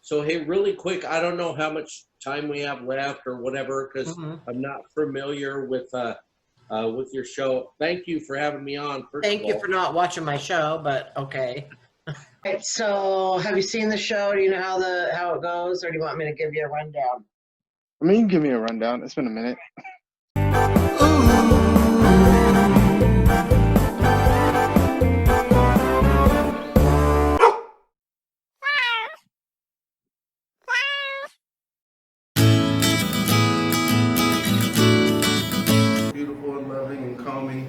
So hey, really quick, I don't know how much time we have left or whatever, because I'm not familiar with your show. Thank you for having me on. Thank you for not watching my show, but okay. All right, so have you seen the show? Do you know how it goes, or do you want me to give you a rundown? I mean, you can give me a rundown. It's been a minute. Beautiful and loving and calming,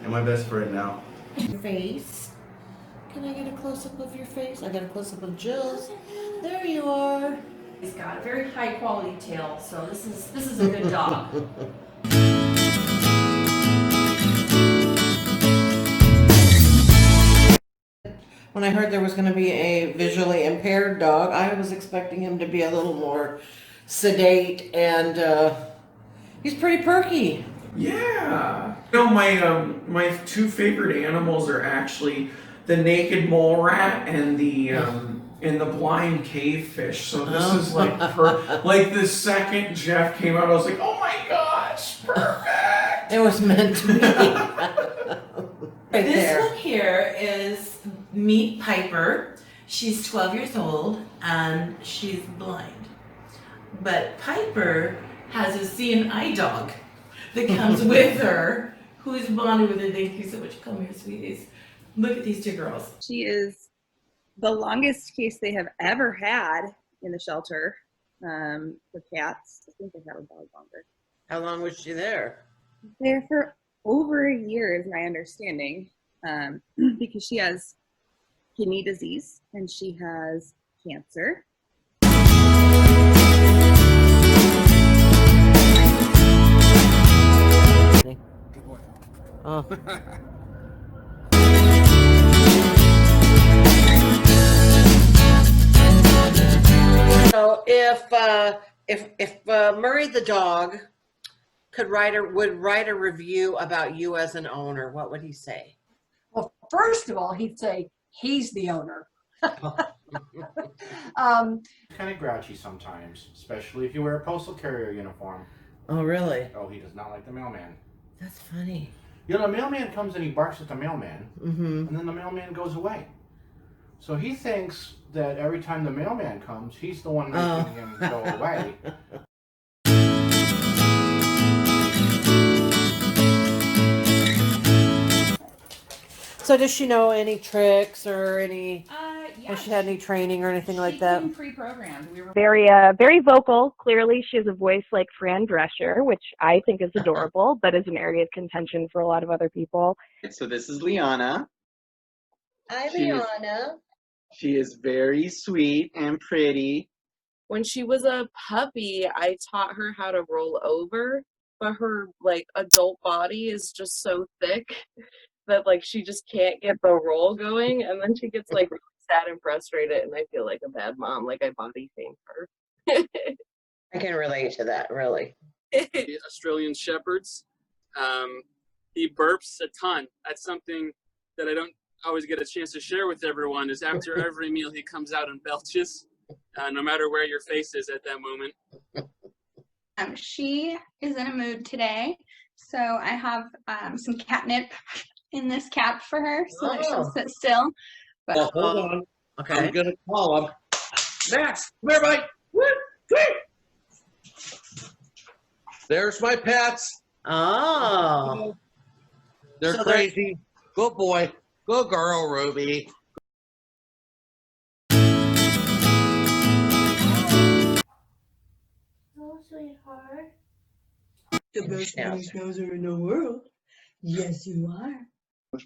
and my best friend now. Your face. Can I get a close-up of your face? I got a close-up of Jill's. There you are. He's got a very high quality tail, so this is a good dog. When I heard there was going to be a visually impaired dog, I was expecting him to be a little more sedate, and he's pretty perky. Yeah. You know, my two favorite animals are actually the naked mole rat and the blind cave fish. So this is like like the second Jeff came out, I was like, oh my gosh, perfect. It was meant to be. Right This there. one here is Meet Piper. She's 12 years old and she's blind. But Piper has a seeing eye dog that comes with her, who is bonded with her. Thank you so much. Come here, sweeties. Look at these two girls. She is the longest case they have ever had in the shelter for cats. I think they've had a dog longer. How long was she there? There for over a year is my understanding, because she has kidney disease and she has cancer. Oh. So if Murray the dog would write a review about you as an owner, what would he say? Well, first of all, he'd say he's the owner. Kind of grouchy sometimes, especially if you wear a postal carrier uniform. Oh, really? Oh, he does not like the mailman. That's funny. You know, the mailman comes and he barks at the mailman, and then the mailman goes away. So he thinks that every time the mailman comes, he's the one making him go away. So does she know any tricks or any, Yeah, has she had any training or anything like that? She's been pre-programmed. We were Very vocal. Clearly, she has a voice like Fran Drescher, which I think is adorable, but is an area of contention for a lot of other people. So this is Liana. Hi, Liana. She is very sweet and pretty. When she was a puppy, I taught her how to roll over, but her like adult body is just so thick that like she just can't get the roll going, and then she gets like really sad and frustrated, and I feel like a bad mom, like I body shamed her. I can relate to that, really. Australian Shepherds. He burps a ton. That's something that I don't always get a chance to share with everyone, is after every meal he comes out and belches, no matter where your face is at that moment. She is in a mood today, so I have some catnip in this cap for her so that she'll sit still. But Well, hold on. Okay. I'm gonna call him. Max, come here, buddy. There's my pets. Oh. They're So crazy. Good boy. Good girl, Ruby. Oh, sweetheart. The best schnauzer in the world. Yes, you are.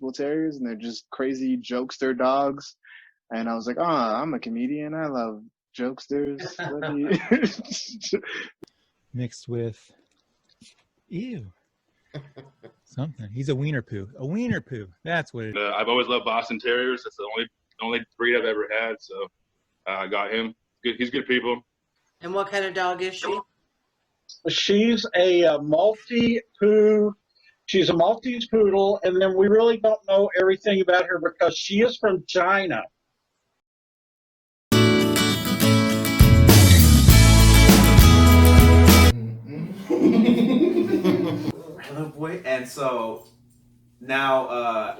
Bull Terriers, and they're just crazy jokester dogs. And I was like, I'm a comedian. I love jokesters. Mixed with, ew, something. He's a wiener poo. A wiener poo. That's what it is. I've always loved Boston Terriers. That's the only breed I've ever had. So I got him. He's good people. And what kind of dog is she? She's a multi-poo. She's a Maltese poodle, and then we really don't know everything about her because she is from China. boy, and so now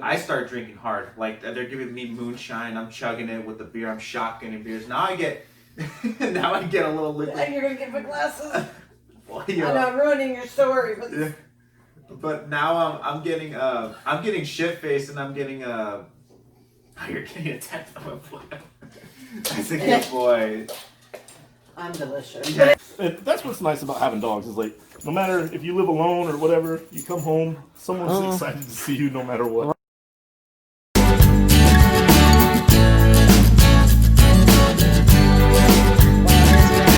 I start drinking hard. Like they're giving me moonshine, I'm chugging it with the beer, I'm shotgunning beers. Now I get now I get a little liquid. You're gonna give me glasses. Well, I know I'm ruining your story, but yeah. But now I'm getting shit faced and I'm getting oh, you're getting attacked by a boy. That's a good boy. I'm delicious. Yeah. And that's what's nice about having dogs is like no matter if you live alone or whatever, you come home, someone's excited to see you no matter what. A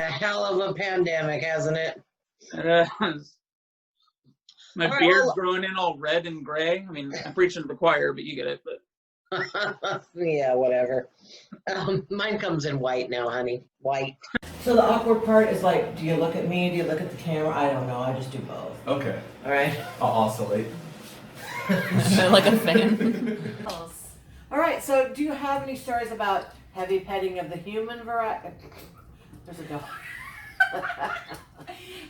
hell of a pandemic, hasn't it? My All right, beard's well- growing in all red and gray. I mean, I'm preaching to the choir, but you get it. But Yeah, whatever. Mine comes in white now, honey. White. So the awkward part is like, do you look at me? Do you look at the camera? I don't know. I just do both. Okay. All right. I'll oscillate. Like a fan. All right. So do you have any stories about heavy petting of the human variety? There's a dog.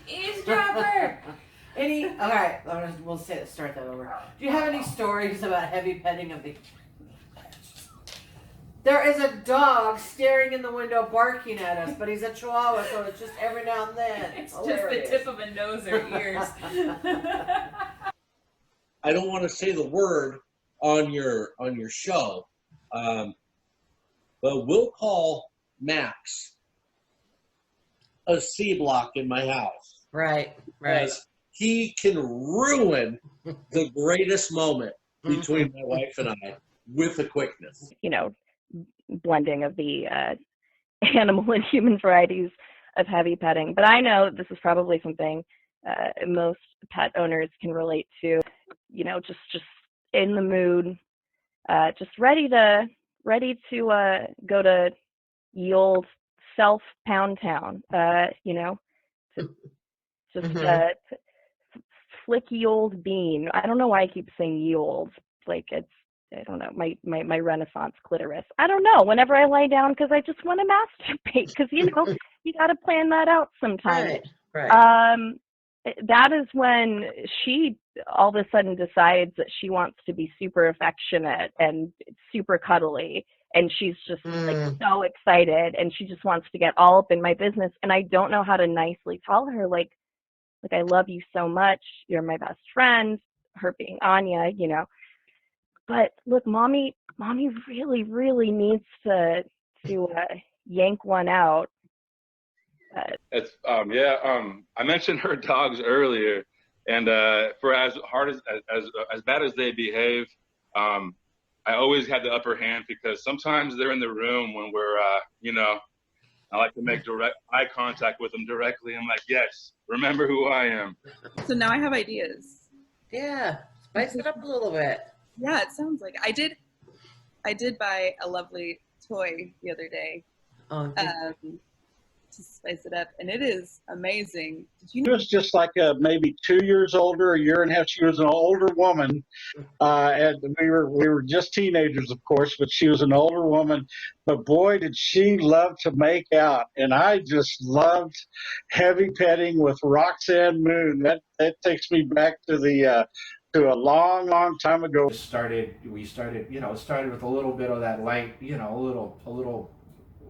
Eavesdropper. Any? All right. We'll start that over. Do you have any stories about heavy petting of the? There is a dog staring in the window barking at us, but he's a chihuahua, so it's just every now and then. It's just the tip of a nose or ears. I don't want to say the word on your show, but we'll call Max a C block in my house. Right. Because he can ruin the greatest moment between my wife and I with a quickness. You know, blending of the animal and human varieties of heavy petting. But I know this is probably something most pet owners can relate to. You know, just in the mood, just ready to go to ye old self pound town. You know, to just flick ye old bean. I don't know why I keep saying ye old. Like it's. I don't know, my Renaissance clitoris. I don't know, whenever I lie down because I just want to masturbate because, you know, you got to plan that out sometime. Right. That is when she all of a sudden decides that she wants to be super affectionate and super cuddly. And she's just like so excited and she just wants to get all up in my business. And I don't know how to nicely tell her, like I love you so much. You're my best friend. Her being Anya, you know. But look, mommy really, really needs to yank one out. It's I mentioned her dogs earlier, and for as hard as bad as they behave, I always had the upper hand because sometimes they're in the room when we're you know, I like to make direct eye contact with them directly. I'm like, yes, remember who I am. So now I have ideas. Yeah, spice it up a little bit. Yeah, it sounds like I did buy a lovely toy the other day to spice it up, and it is amazing. Did you She was just like maybe 2 years older, a year and a half. She was an older woman, and we were just teenagers, of course, but she was an older woman. But boy, did she love to make out, and I just loved heavy petting with Roxanne Moon. That takes me back to a long time ago. We started, you know, it started with a little bit of that light, you know, a little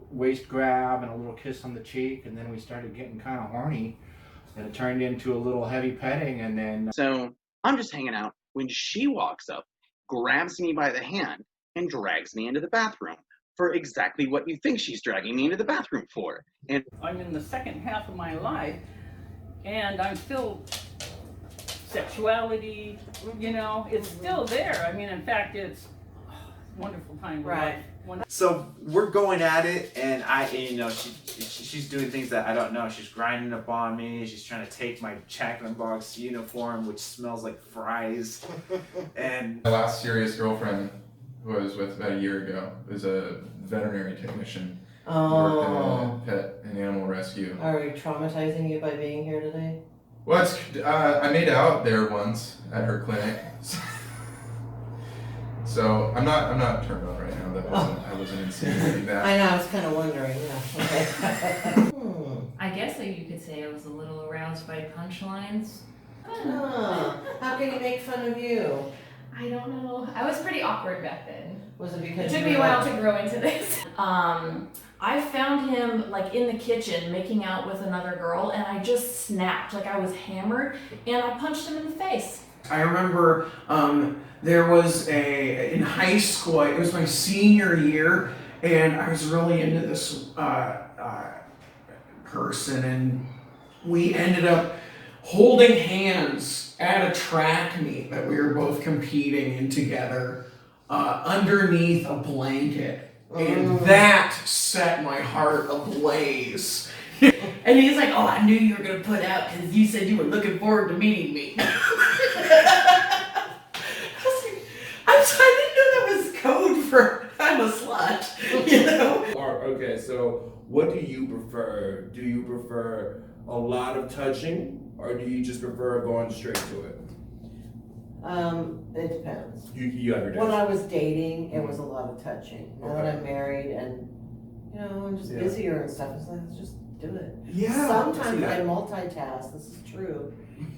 waist grab and a little kiss on the cheek, and then we started getting kind of horny, and it turned into a little heavy petting, and then. So I'm just hanging out when she walks up, grabs me by the hand, and drags me into the bathroom for exactly what you think she's dragging me into the bathroom for. And I'm in the second half of my life, and I'm still. Sexuality, you know, it's still there. I mean, in fact, it's a wonderful time. Right. So we're going at it, and you know, she's doing things that I don't know. She's grinding up on me. She's trying to take my Jack in the Box uniform, which smells like fries. And my last serious girlfriend was with about a year ago. Was a veterinary technician. Worked in a pet and animal rescue. Are we traumatizing you by being here today? Well, I made out there once at her clinic, so I'm not turned on right now. I wasn't insinuating that. I know. I was kind of wondering. Yeah. Okay. I guess that you could say I was a little aroused by punchlines. How can he make fun of you? I don't know. I was pretty awkward back then. Was it because it took me a while to grow into this? I found him like in the kitchen making out with another girl, and I just snapped, like I was hammered, and I punched him in the face. I remember there was in high school, it was my senior year, and I was really into this person, and we ended up holding hands at a track meet that we were both competing in together underneath a blanket. And that set my heart ablaze. And he's like, oh, I knew you were going to put out because you said you were looking forward to meeting me. I didn't know that was code for I'm a slut, you know? Okay, so what do you prefer? Do you prefer a lot of touching, or do you just prefer going straight to it? It depends. You have your days. When I was dating, it was a lot of touching. Now that Okay. I'm married and, you know, I'm just Yeah. busier and stuff, it's like, let's just do it. Yeah, I see Sometimes that. I multitask, this is true,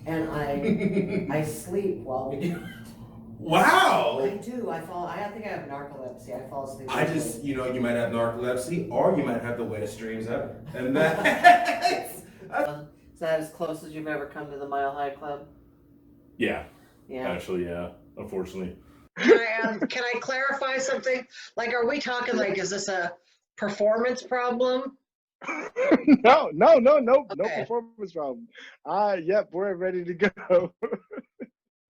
and I sleep while we do it. Wow! I do, I think I have narcolepsy, I fall asleep. I just, you might have narcolepsy, or you might have the wettest dreams ever. And that. Is that as close as you've ever come to the Mile High Club? Yeah. Yeah. Actually, yeah. Unfortunately. Can I clarify something? Like, are we talking like, is this a performance problem? No performance problem. Yep, we're ready to go.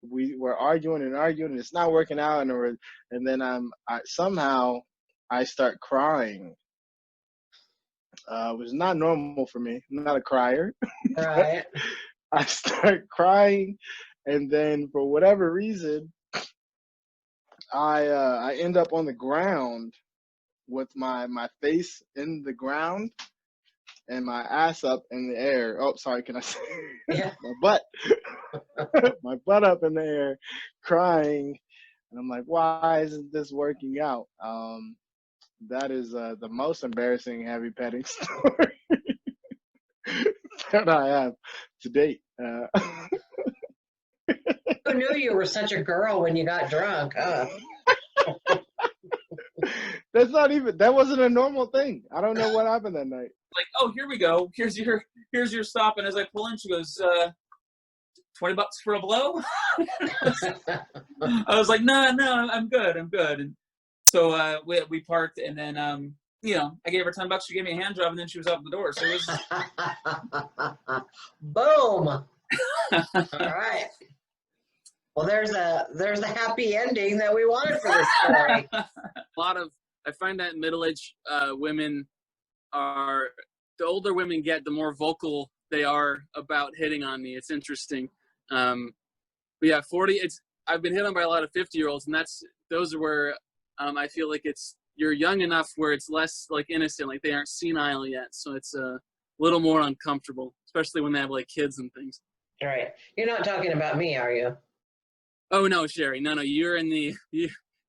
We're arguing and it's not working out, and then somehow I start crying. Which is not normal for me. I'm not a crier. Right. I start crying, and then for whatever reason, I end up on the ground with my face in the ground and my ass up in the air. Oh, sorry, can I say Yeah. my butt? My butt up in the air, crying, and I'm like, why isn't this working out? That is the most embarrassing heavy petting story that I have to date. Who knew you were such a girl when you got drunk? Huh? That wasn't a normal thing. I don't know what happened that night. Like, oh, here we go. Here's your stop. And as I pull in, she goes, $20 for a blow? I was like, no, I'm good. And so we parked, and then I gave her $10. She gave me a hand job, and then she was out the door. So it was Boom. All right. Well, there's a happy ending that we wanted for this story. I find that middle-aged women are, the older women get, the more vocal they are about hitting on me. It's interesting. But yeah, 40. I've been hit on by a lot of 50-year-olds, and those are where I feel like you're young enough where it's less like innocent, like they aren't senile yet, so it's a little more uncomfortable, especially when they have like kids and things. All right. You're not talking about me, are you? Oh no, Cheri, no, you're in the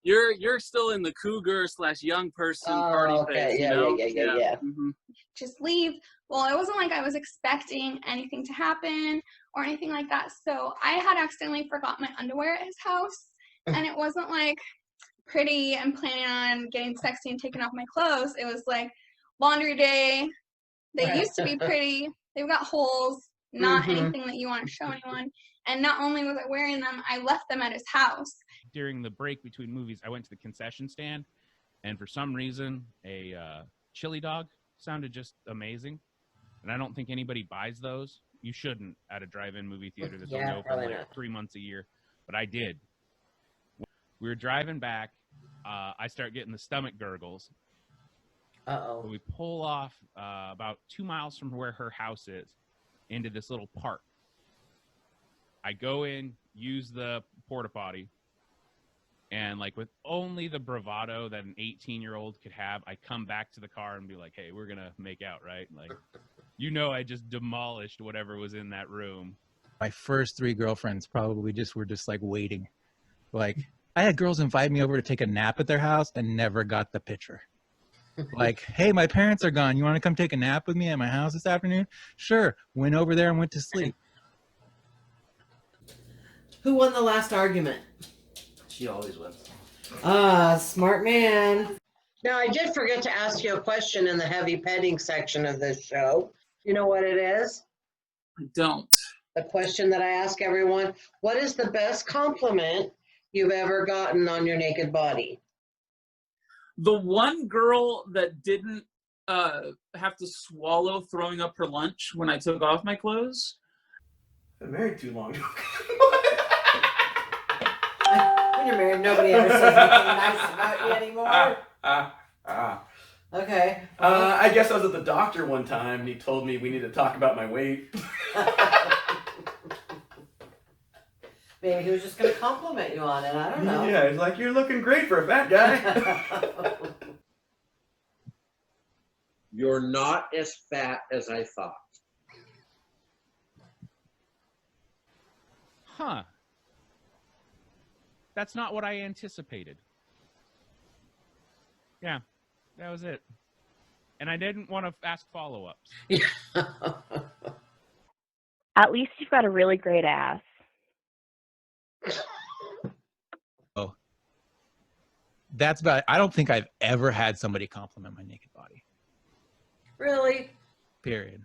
you're still in the cougar / young person party phase. Yeah. Mm-hmm. Just leave. Well, it wasn't like I was expecting anything to happen or anything like that. So I had accidentally forgot my underwear at his house, and it wasn't like pretty and planning on getting sexy and taking off my clothes. It was like laundry day. They used to be pretty. They've got holes, not anything that you want to show anyone. And not only was I wearing them, I left them at his house. During the break between movies, I went to the concession stand, and for some reason, a chili dog sounded just amazing. And I don't think anybody buys those. You shouldn't at a drive-in movie theater that's only open like 3 months a year. But I did. We were driving back. I start getting the stomach gurgles. Uh-oh. So we pull off about 2 miles from where her house is into this little park. I go in, use the porta potty, and like with only the bravado that an 18-year-old could have, I come back to the car and be like, hey, we're going to make out, right? Like, I just demolished whatever was in that room. My first 3 girlfriends probably were just like waiting. Like, I had girls invite me over to take a nap at their house and never got the picture. Like, hey, my parents are gone. You want to come take a nap with me at my house this afternoon? Sure. Went over there and went to sleep. Who won the last argument? She always wins. Ah, smart man. Now, I did forget to ask you a question in the heavy petting section of this show. You know what it is? I don't. The question that I ask everyone, what is the best compliment you've ever gotten on your naked body? The one girl that didn't have to swallow throwing up her lunch when I took off my clothes. Been married too long. When you're married, nobody ever says anything nice about you anymore. Okay. I guess I was at the doctor one time and he told me we need to talk about my weight. Maybe he was just going to compliment you on it. I don't know. Yeah, he's like, you're looking great for a fat guy. You're not as fat as I thought. Huh. That's not what I anticipated. Yeah, that was it. And I didn't want to ask follow-ups. At least you've got a really great ass. Oh. That's about it. I don't think I've ever had somebody compliment my naked body. Really? Period.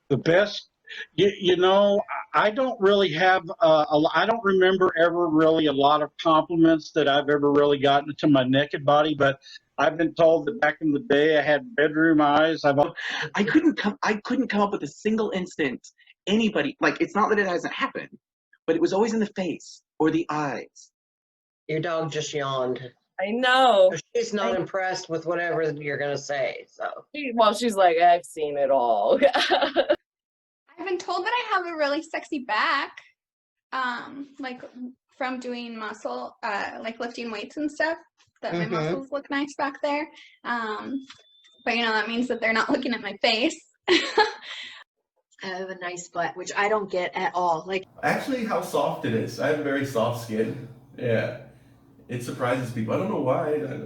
The best, you know, I don't really have, I don't remember ever really a lot of compliments that I've ever really gotten to my naked body, but I've been told that back in the day I had bedroom eyes. I couldn't come up with a single instance anybody, like, it's not that it hasn't happened, but it was always in the face or the eyes. Your dog just yawned. I know. She's not impressed with whatever you're going to say. So. Well, she's like, I've seen it all. I've been told that I have a really sexy back, like from doing muscle, like lifting weights and stuff, that my muscles look nice back there. But you know, that means that they're not looking at my face. I have a nice butt, which I don't get at all. Like, Actually, how soft it is. I have a very soft skin. Yeah. It surprises people. I don't know why. I guess.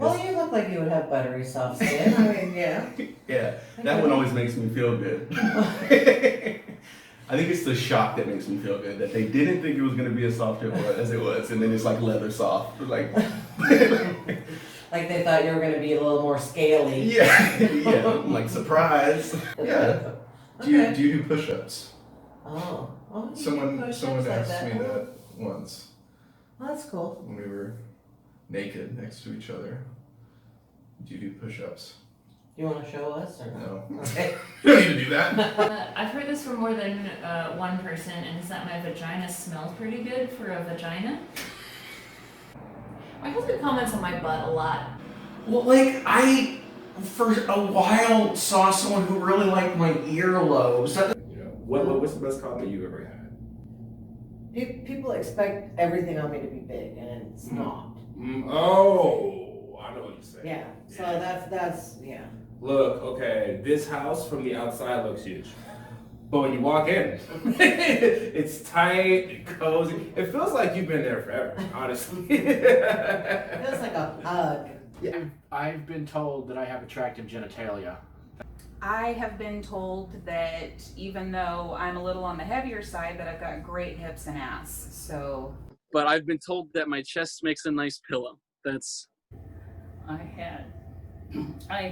Well, you look like you would have buttery soft skin. I mean, yeah. Yeah. That one always makes me feel good. I think it's the shock that makes me feel good. That they didn't think it was going to be as soft as it was. And then it's like leather soft. Like, like they thought you were going to be a little more scaly. yeah. Yeah. I'm like, surprise. Yeah. Okay. Do you do push-ups? Oh. Oh, Someone push-ups asked like me that. that once. Well, that's cool. When we were naked next to each other. Do you do push-ups? You want to show us or no? Okay. You don't need to do that. I've heard this from more than one person, and it's that my vagina smells pretty good for a vagina. My husband comments on my butt a lot. Well, like, I, for a while, saw someone who really liked my earlobes. What's the best compliment you've ever had? People expect everything on me to be big, and it's not. Oh, I know what you're saying. Yeah. So that's yeah. Look, okay, this house from the outside looks huge. But when you walk in, it's tight and cozy. It feels like you've been there forever, honestly. It feels like a hug. Yeah, I've been told that I have attractive genitalia. I have been told that even though I'm a little on the heavier side, that I've got great hips and ass. So. But I've been told that my chest makes a nice pillow. That's. I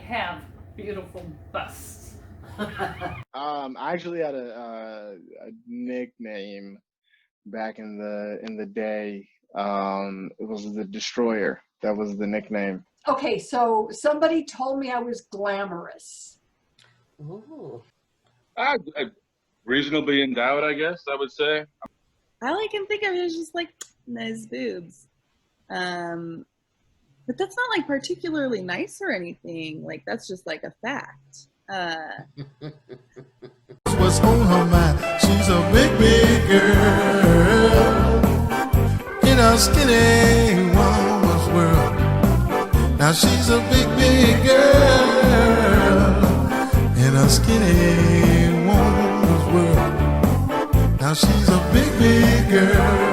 have beautiful busts. I actually had a nickname back in the day. It was the Destroyer. That was the nickname. Okay, so somebody told me I was glamorous. Ooh. Reasonably endowed, I guess I would say. All I can think of is just like nice boobs. But that's not like particularly nice or anything. Like that's just like a fact. What's on her mind? She's a big, big girl in a skinny woman's world. Now she's a big, big girl in a skinny woman's world. Now she's a big, big girl.